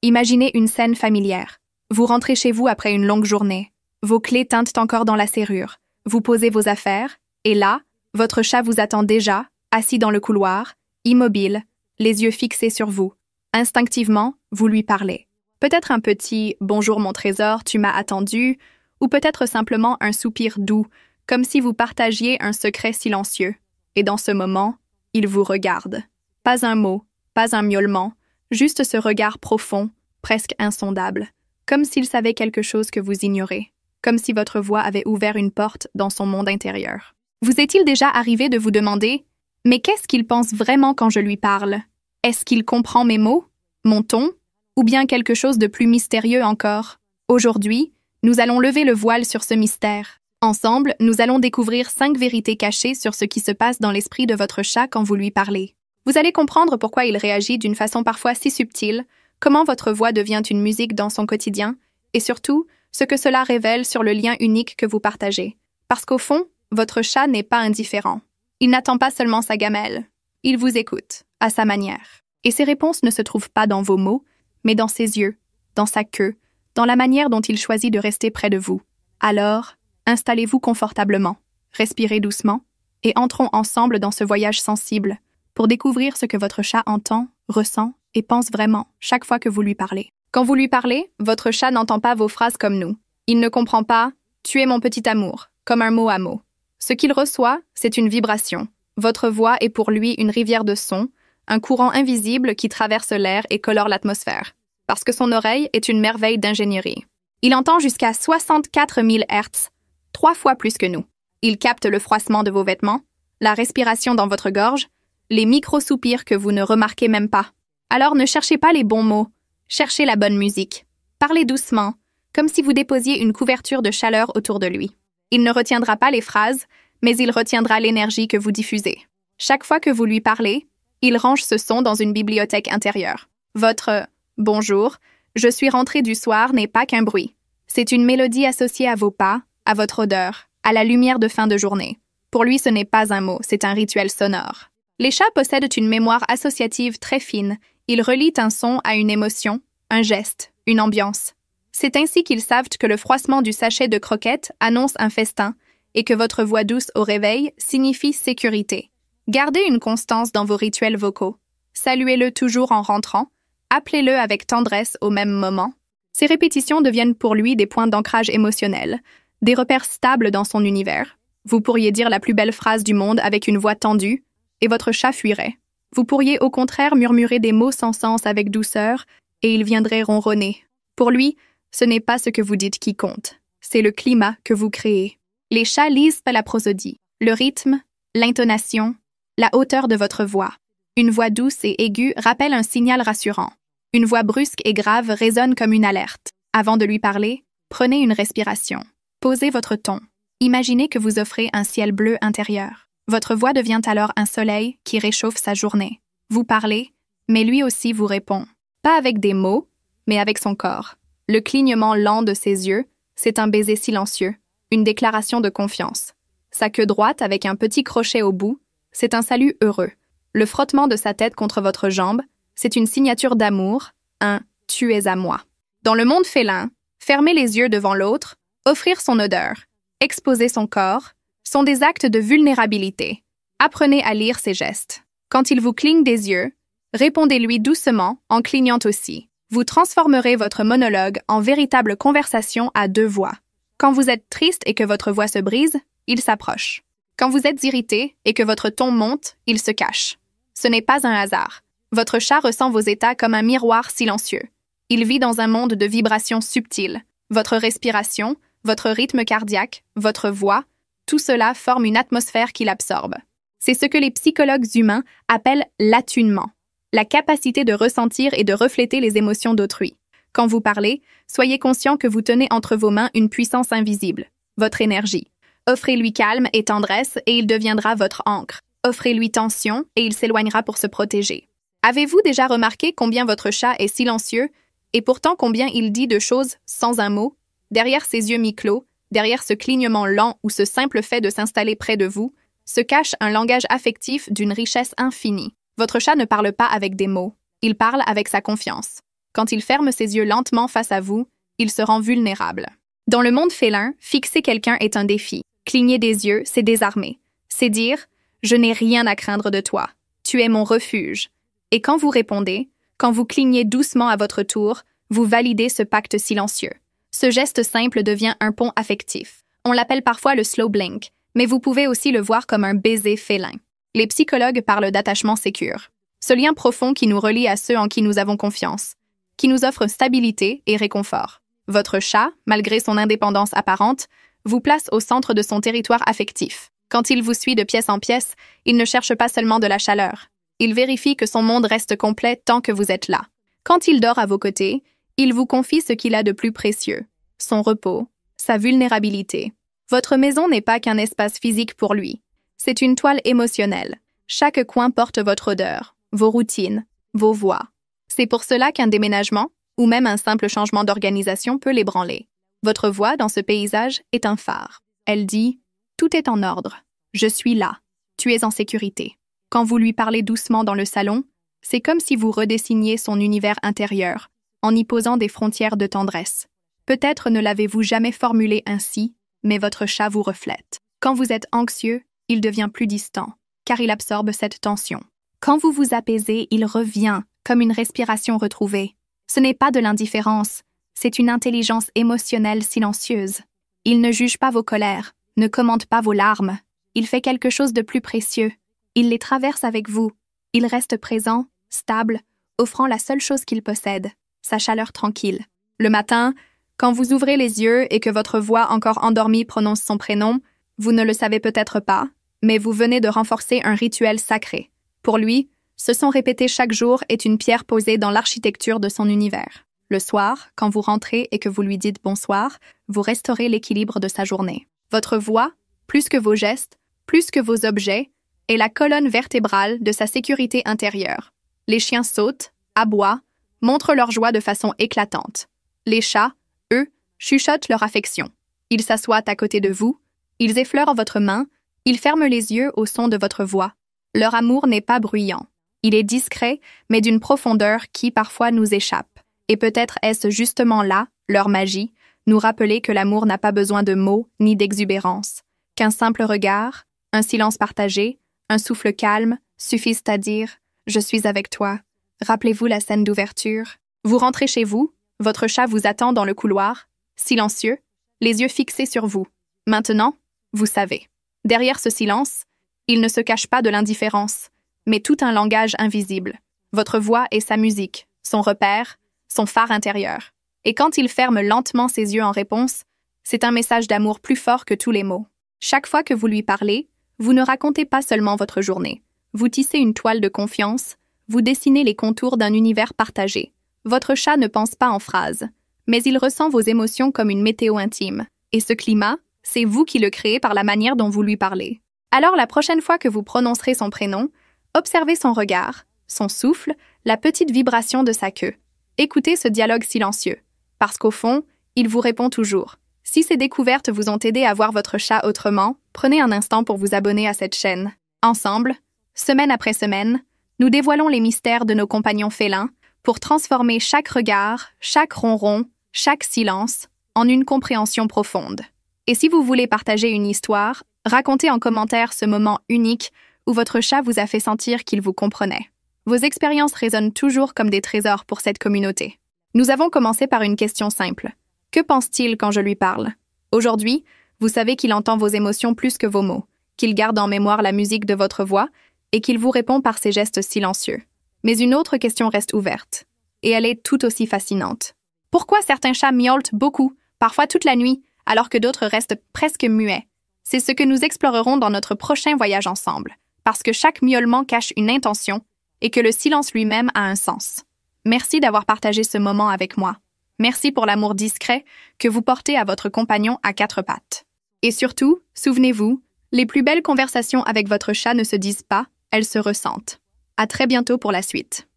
Imaginez une scène familière. Vous rentrez chez vous après une longue journée. Vos clés tintent encore dans la serrure. Vous posez vos affaires, et là, votre chat vous attend déjà, assis dans le couloir, immobile, les yeux fixés sur vous. Instinctivement, vous lui parlez. Peut-être un petit « Bonjour mon trésor, tu m'as attendu » ou peut-être simplement un soupir doux, comme si vous partagiez un secret silencieux. Et dans ce moment, il vous regarde. Pas un mot, pas un miaulement, juste ce regard profond, presque insondable, comme s'il savait quelque chose que vous ignorez, comme si votre voix avait ouvert une porte dans son monde intérieur. Vous est-il déjà arrivé de vous demander « Mais qu'est-ce qu'il pense vraiment quand je lui parle? Est-ce qu'il comprend mes mots, mon ton, ou bien quelque chose de plus mystérieux encore? » Aujourd'hui, nous allons lever le voile sur ce mystère. Ensemble, nous allons découvrir 5 vérités cachées sur ce qui se passe dans l'esprit de votre chat quand vous lui parlez. Vous allez comprendre pourquoi il réagit d'une façon parfois si subtile, comment votre voix devient une musique dans son quotidien, et surtout, ce que cela révèle sur le lien unique que vous partagez. Parce qu'au fond, votre chat n'est pas indifférent. Il n'attend pas seulement sa gamelle. Il vous écoute, à sa manière. Et ses réponses ne se trouvent pas dans vos mots, mais dans ses yeux, dans sa queue, dans la manière dont il choisit de rester près de vous. Alors, installez-vous confortablement, respirez doucement, et entrons ensemble dans ce voyage sensible pour découvrir ce que votre chat entend, ressent et pense vraiment chaque fois que vous lui parlez. Quand vous lui parlez, votre chat n'entend pas vos phrases comme nous. Il ne comprend pas « tu es mon petit amour » comme un mot à mot. Ce qu'il reçoit, c'est une vibration. Votre voix est pour lui une rivière de sons, un courant invisible qui traverse l'air et colore l'atmosphère, parce que son oreille est une merveille d'ingénierie. Il entend jusqu'à 64 000 Hz, 3 fois plus que nous. Il capte le froissement de vos vêtements, la respiration dans votre gorge, les micro-soupirs que vous ne remarquez même pas. Alors ne cherchez pas les bons mots, cherchez la bonne musique. Parlez doucement, comme si vous déposiez une couverture de chaleur autour de lui. Il ne retiendra pas les phrases, mais il retiendra l'énergie que vous diffusez. Chaque fois que vous lui parlez, il range ce son dans une bibliothèque intérieure. Votre « bonjour, je suis rentré du soir » n'est pas qu'un bruit. C'est une mélodie associée à vos pas, à votre odeur, à la lumière de fin de journée. Pour lui, ce n'est pas un mot, c'est un rituel sonore. Les chats possèdent une mémoire associative très fine. Ils relient un son à une émotion, un geste, une ambiance. C'est ainsi qu'ils savent que le froissement du sachet de croquettes annonce un festin et que votre voix douce au réveil signifie sécurité. Gardez une constance dans vos rituels vocaux. Saluez-le toujours en rentrant. Appelez-le avec tendresse au même moment. Ces répétitions deviennent pour lui des points d'ancrage émotionnel, des repères stables dans son univers. Vous pourriez dire la plus belle phrase du monde avec une voix tendue, et votre chat fuirait. Vous pourriez au contraire murmurer des mots sans sens avec douceur, et il viendrait ronronner. Pour lui, ce n'est pas ce que vous dites qui compte, c'est le climat que vous créez. Les chats lisent la prosodie, le rythme, l'intonation, la hauteur de votre voix. Une voix douce et aiguë rappelle un signal rassurant. Une voix brusque et grave résonne comme une alerte. Avant de lui parler, prenez une respiration. Posez votre ton. Imaginez que vous offrez un ciel bleu intérieur. Votre voix devient alors un soleil qui réchauffe sa journée. Vous parlez, mais lui aussi vous répond. Pas avec des mots, mais avec son corps. Le clignement lent de ses yeux, c'est un baiser silencieux, une déclaration de confiance. Sa queue droite avec un petit crochet au bout, c'est un salut heureux. Le frottement de sa tête contre votre jambe, c'est une signature d'amour, un « tu es à moi ». Dans le monde félin, fermer les yeux devant l'autre, offrir son odeur, exposer son corps, sont des actes de vulnérabilité. Apprenez à lire ses gestes. Quand il vous cligne des yeux, répondez-lui doucement en clignant aussi. Vous transformerez votre monologue en véritable conversation à 2 voix. Quand vous êtes triste et que votre voix se brise, il s'approche. Quand vous êtes irrité et que votre ton monte, il se cache. Ce n'est pas un hasard. Votre chat ressent vos états comme un miroir silencieux. Il vit dans un monde de vibrations subtiles. Votre respiration, votre rythme cardiaque, votre voix, tout cela forme une atmosphère qu'il absorbe. C'est ce que les psychologues humains appellent l'attunement, la capacité de ressentir et de refléter les émotions d'autrui. Quand vous parlez, soyez conscient que vous tenez entre vos mains une puissance invisible, votre énergie. Offrez-lui calme et tendresse et il deviendra votre ancre. Offrez-lui tension et il s'éloignera pour se protéger. Avez-vous déjà remarqué combien votre chat est silencieux et pourtant combien il dit de choses sans un mot? Derrière ses yeux mi-clos, derrière ce clignement lent ou ce simple fait de s'installer près de vous, se cache un langage affectif d'une richesse infinie. Votre chat ne parle pas avec des mots, il parle avec sa confiance. Quand il ferme ses yeux lentement face à vous, il se rend vulnérable. Dans le monde félin, fixer quelqu'un est un défi. Cligner des yeux, c'est désarmer. C'est dire « Je n'ai rien à craindre de toi. Tu es mon refuge. » Et quand vous répondez, quand vous clignez doucement à votre tour, vous validez ce pacte silencieux. Ce geste simple devient un pont affectif. On l'appelle parfois le slow blink, mais vous pouvez aussi le voir comme un baiser félin. Les psychologues parlent d'attachement sécure. Ce lien profond qui nous relie à ceux en qui nous avons confiance, qui nous offre stabilité et réconfort. Votre chat, malgré son indépendance apparente, vous place au centre de son territoire affectif. Quand il vous suit de pièce en pièce, il ne cherche pas seulement de la chaleur. Il vérifie que son monde reste complet tant que vous êtes là. Quand il dort à vos côtés, il vous confie ce qu'il a de plus précieux, son repos, sa vulnérabilité. Votre maison n'est pas qu'un espace physique pour lui. C'est une toile émotionnelle. Chaque coin porte votre odeur, vos routines, vos voix. C'est pour cela qu'un déménagement, ou même un simple changement d'organisation peut l'ébranler. Votre voix dans ce paysage est un phare. Elle dit « Tout est en ordre. Je suis là. Tu es en sécurité. » Quand vous lui parlez doucement dans le salon, c'est comme si vous redessiniez son univers intérieur, en y posant des frontières de tendresse. Peut-être ne l'avez-vous jamais formulé ainsi, mais votre chat vous reflète. Quand vous êtes anxieux, il devient plus distant, car il absorbe cette tension. Quand vous vous apaisez, il revient, comme une respiration retrouvée. Ce n'est pas de l'indifférence, c'est une intelligence émotionnelle silencieuse. Il ne juge pas vos colères, ne commente pas vos larmes. Il fait quelque chose de plus précieux. Il les traverse avec vous. Il reste présent, stable, offrant la seule chose qu'il possède, sa chaleur tranquille. Le matin, quand vous ouvrez les yeux et que votre voix encore endormie prononce son prénom, vous ne le savez peut-être pas, mais vous venez de renforcer un rituel sacré. Pour lui, ce son répété chaque jour est une pierre posée dans l'architecture de son univers. Le soir, quand vous rentrez et que vous lui dites bonsoir, vous restaurez l'équilibre de sa journée. Votre voix, plus que vos gestes, plus que vos objets, est la colonne vertébrale de sa sécurité intérieure. Les chiens sautent, aboient, montrent leur joie de façon éclatante. Les chats, eux, chuchotent leur affection. Ils s'assoient à côté de vous, ils effleurent votre main, ils ferment les yeux au son de votre voix. Leur amour n'est pas bruyant. Il est discret, mais d'une profondeur qui parfois nous échappe. Et peut-être est-ce justement là, leur magie, nous rappeler que l'amour n'a pas besoin de mots ni d'exubérance, qu'un simple regard, un silence partagé, un souffle calme suffisent à dire « Je suis avec toi ». Rappelez-vous la scène d'ouverture. Vous rentrez chez vous, votre chat vous attend dans le couloir, silencieux, les yeux fixés sur vous. Maintenant, vous savez. Derrière ce silence, il ne se cache pas de l'indifférence, mais tout un langage invisible. Votre voix est sa musique, son repère, son phare intérieur. Et quand il ferme lentement ses yeux en réponse, c'est un message d'amour plus fort que tous les mots. Chaque fois que vous lui parlez, vous ne racontez pas seulement votre journée. Vous tissez une toile de confiance, vous dessinez les contours d'un univers partagé. Votre chat ne pense pas en phrases, mais il ressent vos émotions comme une météo intime. Et ce climat, c'est vous qui le créez par la manière dont vous lui parlez. Alors la prochaine fois que vous prononcerez son prénom, observez son regard, son souffle, la petite vibration de sa queue. Écoutez ce dialogue silencieux, parce qu'au fond, il vous répond toujours. Si ces découvertes vous ont aidé à voir votre chat autrement, prenez un instant pour vous abonner à cette chaîne. Ensemble, semaine après semaine, nous dévoilons les mystères de nos compagnons félins pour transformer chaque regard, chaque ronron, chaque silence en une compréhension profonde. Et si vous voulez partager une histoire, racontez en commentaire ce moment unique où votre chat vous a fait sentir qu'il vous comprenait. Vos expériences résonnent toujours comme des trésors pour cette communauté. Nous avons commencé par une question simple. Que pense-t-il quand je lui parle? Aujourd'hui, vous savez qu'il entend vos émotions plus que vos mots, qu'il garde en mémoire la musique de votre voix et qu'il vous répond par ses gestes silencieux. Mais une autre question reste ouverte, et elle est tout aussi fascinante. Pourquoi certains chats miaulent beaucoup, parfois toute la nuit, alors que d'autres restent presque muets? C'est ce que nous explorerons dans notre prochain voyage ensemble, parce que chaque miaulement cache une intention et que le silence lui-même a un sens. Merci d'avoir partagé ce moment avec moi. Merci pour l'amour discret que vous portez à votre compagnon à quatre pattes. Et surtout, souvenez-vous, les plus belles conversations avec votre chat ne se disent pas, elles se ressentent. À très bientôt pour la suite.